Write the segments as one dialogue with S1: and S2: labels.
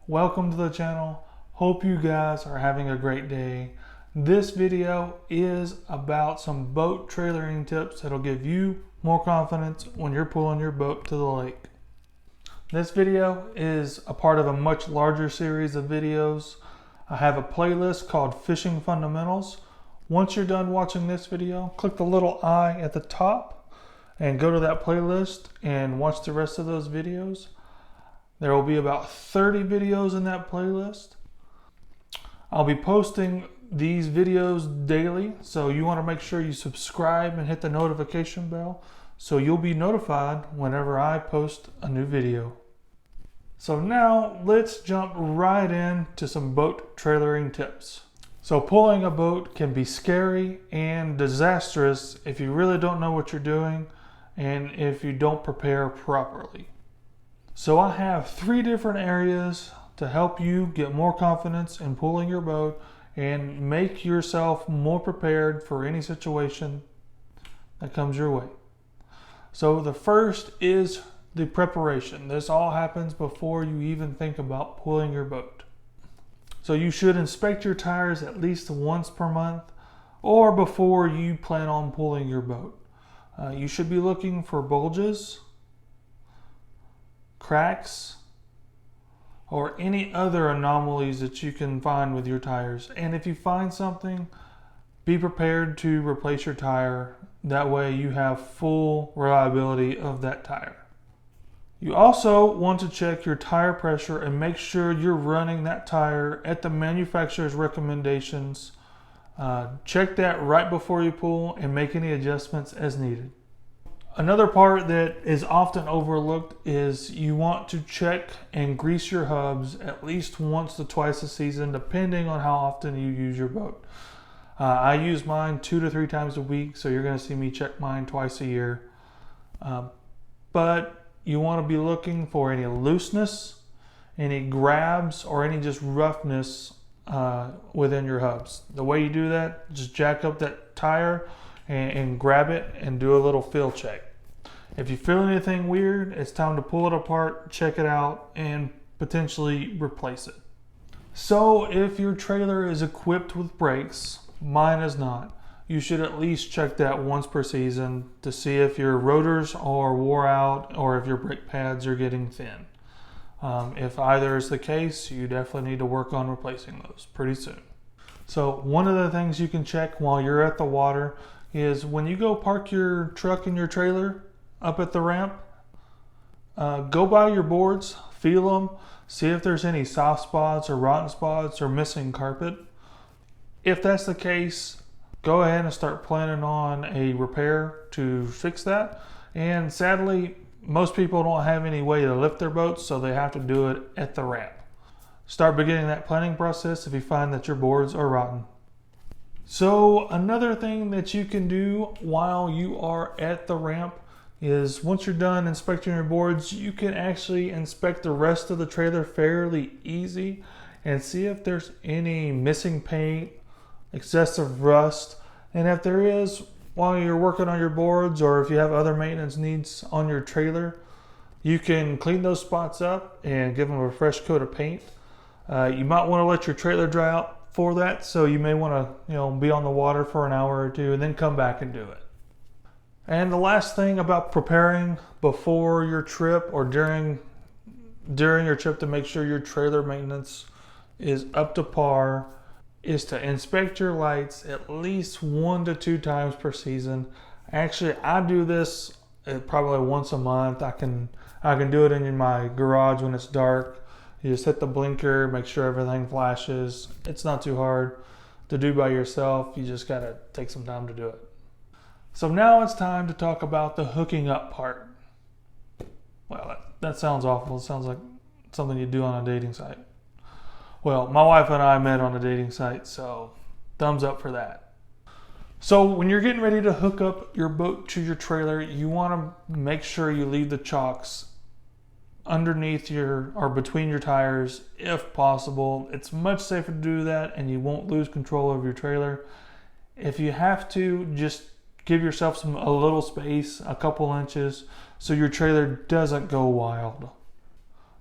S1: Welcome to the channel. Hope you guys are having a great day. This video is about some boat trailering tips that'll give you more confidence when you're pulling your boat to the lake. This video is a part of a much larger series of videos. I have a playlist called Fishing Fundamentals. Once you're done watching this video, click the little I at the top and go to that playlist and watch the rest of those videos. There will be about 30 videos in that playlist. I'll be posting these videos daily, so you want to make sure you subscribe and hit the notification bell so you'll be notified whenever I post a new video. So now let's jump right into some boat trailering tips. So pulling a boat can be scary and disastrous if you really don't know what you're doing and if you don't prepare properly. So I have 3 different areas to help you get more confidence in pulling your boat and make yourself more prepared for any situation that comes your way. So the first is the preparation. This all happens before you even think about pulling your boat. So you should inspect your tires at least once per month or before you plan on pulling your boat. You should be looking for bulges, cracks, or any other anomalies that you can find with your tires. And if you find something, be prepared to replace your tire. That way you have full reliability of that tire. You also want to check your tire pressure and make sure you're running that tire at the manufacturer's recommendations. Check that right before you pull and make any adjustments as needed. Another part that is often overlooked is you want to check and grease your hubs at least once to twice a season, depending on how often you use your boat. I use mine 2 to 3 times a week, so you're going to see me check mine twice a year. But you want to be looking for any looseness, any grabs, or any just roughness within your hubs. The way you do that, just jack up that tire and grab it and do a little feel check. If you feel anything weird, it's time to pull it apart, check it out, and potentially replace it. So if your trailer is equipped with brakes, mine is not, you should at least check that once per season to see if your rotors are wore out or if your brake pads are getting thin. If either is the case, you definitely need to work on replacing those pretty soon. So one of the things you can check while you're at the water is when you go park your truck and your trailer up at the ramp, go by your boards, feel them, see if there's any soft spots or rotten spots or missing carpet. If that's the case, go ahead and start planning on a repair to fix that. And sadly, most people don't have any way to lift their boats, so they have to do it at the ramp. Start beginning that planning process if you find that your boards are rotten. So another thing that you can do while you are at the ramp is once you're done inspecting your boards, you can actually inspect the rest of the trailer fairly easy and see if there's any missing paint, excessive rust, and if there is, while you're working on your boards or if you have other maintenance needs on your trailer, you can clean those spots up and give them a fresh coat of paint. You might want to let your trailer dry out for that, so you may want to be on the water for an hour or 2 and then come back and do it. And the last thing about preparing before your trip or during your trip to make sure your trailer maintenance is up to par is to inspect your lights at least 1 to 2 times per season. Actually, I do this probably once a month. I can do it in my garage when it's dark. You just hit the blinker, make sure everything flashes. It's not too hard to do by yourself. You just gotta take some time to do it. So now it's time to talk about the hooking up part. Well, that sounds awful. It sounds like something you do on a dating site. Well, my wife and I met on a dating site, so thumbs up for that. So when you're getting ready to hook up your boat to your trailer, you want to make sure you leave the chocks underneath or between your tires if possible. It's much safer to do that and you won't lose control of your trailer. If you have to, just give yourself a little space, a couple inches, so your trailer doesn't go wild.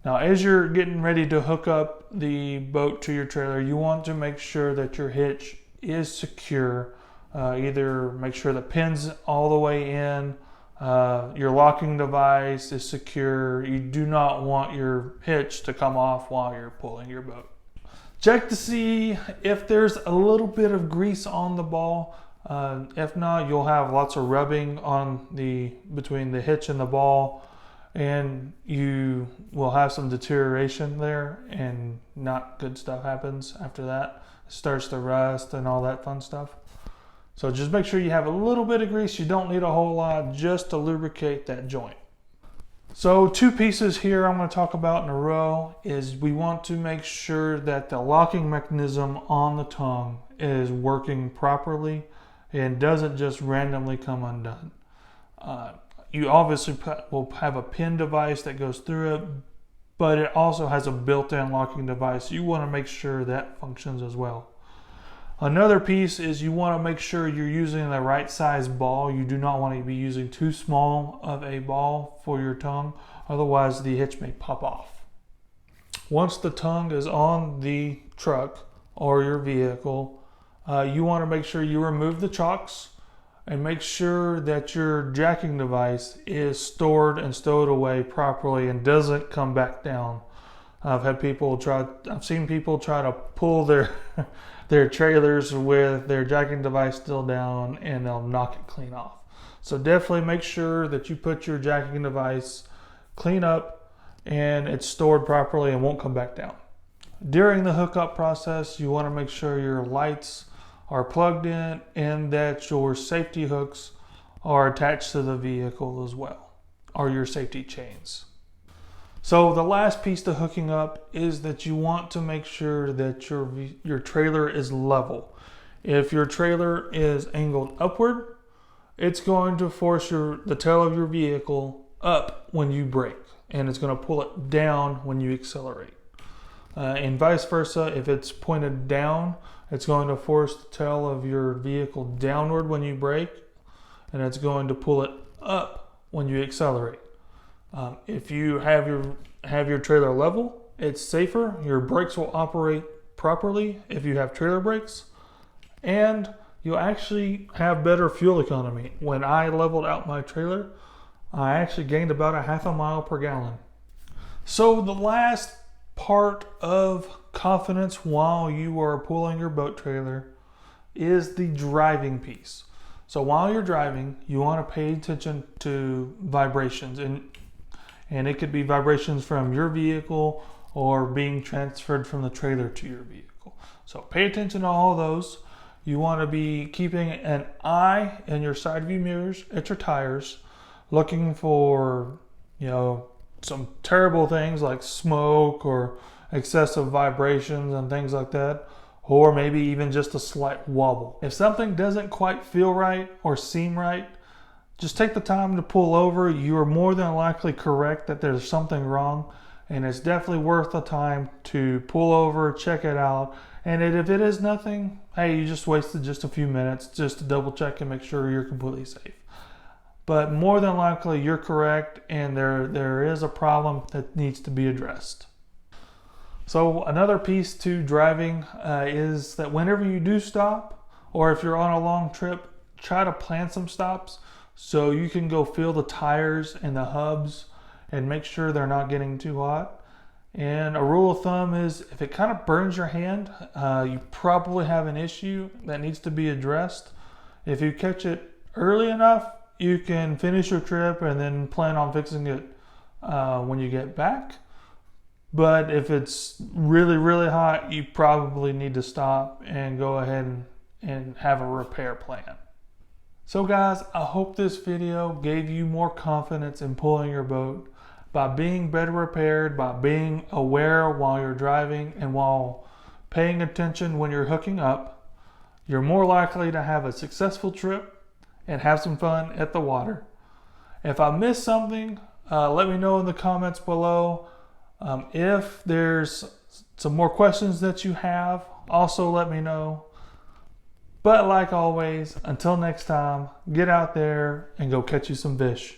S1: Now, as you're getting ready to hook up the boat to your trailer, you want to make sure that your hitch is secure. Either make sure the pin's all the way in, your locking device is secure. You do not want your hitch to come off while you're pulling your boat. Check to see if there's a little bit of grease on the ball. If not, you'll have lots of rubbing on between the hitch and the ball, and you will have some deterioration there, and not good stuff happens after that. It starts to rust and all that fun stuff. So just make sure you have a little bit of grease. You don't need a whole lot, just to lubricate that joint. So 2 pieces here I'm going to talk about in a row is we want to make sure that the locking mechanism on the tongue is working properly and doesn't just randomly come undone. You obviously will have a pin device that goes through it, but it also has a built-in locking device. You want to make sure that functions as well. Another piece is you want to make sure you're using the right size ball. You do not want to be using too small of a ball for your tongue, otherwise the hitch may pop off. Once the tongue is on the truck or your vehicle, you want to make sure you remove the chocks and make sure that your jacking device is stored and stowed away properly and doesn't come back down. I've seen people try to pull their trailers with their jacking device still down, and they'll knock it clean off. So definitely make sure that you put your jacking device clean up and it's stored properly and won't come back down. During the hookup process, you want to make sure your lights are plugged in and that your safety hooks are attached to the vehicle as well, or your safety chains. So the last piece to hooking up is that you want to make sure that your trailer is level. If your trailer is angled upward, it's going to force the tail of your vehicle up when you brake, and it's going to pull it down when you accelerate. And vice versa, if it's pointed down, it's going to force the tail of your vehicle downward when you brake, and it's going to pull it up when you accelerate. If you have your trailer level, it's safer. Your brakes will operate properly if you have trailer brakes, and you'll actually have better fuel economy. When I leveled out my trailer, I actually gained about a half a mile per gallon. So the last part of confidence while you are pulling your boat trailer is the driving piece. So while you're driving, you want to pay attention to vibrations, and it could be vibrations from your vehicle or being transferred from the trailer to your vehicle. So pay attention to all of those. You want to be keeping an eye in your side view mirrors at your tires, looking for, some terrible things like smoke or excessive vibrations and things like that, or maybe even just a slight wobble. If something doesn't quite feel right or seem right, just take the time to pull over. You are more than likely correct that there's something wrong, and it's definitely worth the time to pull over, check it out. And if it is nothing, hey, you just wasted just a few minutes just to double check and make sure you're completely safe. But more than likely you're correct, and there is a problem that needs to be addressed. So another piece to driving is that whenever you do stop, or if you're on a long trip, try to plan some stops so you can go feel the tires and the hubs and make sure they're not getting too hot. And a rule of thumb is if it kind of burns your hand, you probably have an issue that needs to be addressed. If you catch it early enough, you can finish your trip and then plan on fixing it when you get back. But if it's really, really hot, you probably need to stop and go ahead and have a repair plan. So guys, I hope this video gave you more confidence in pulling your boat by being better prepared, by being aware while you're driving and while paying attention when you're hooking up. You're more likely to have a successful trip and have some fun at the water. If I missed something, let me know in the comments below. If there's some more questions that you have, also let me know. But like always, until next time, get out there and go catch you some fish.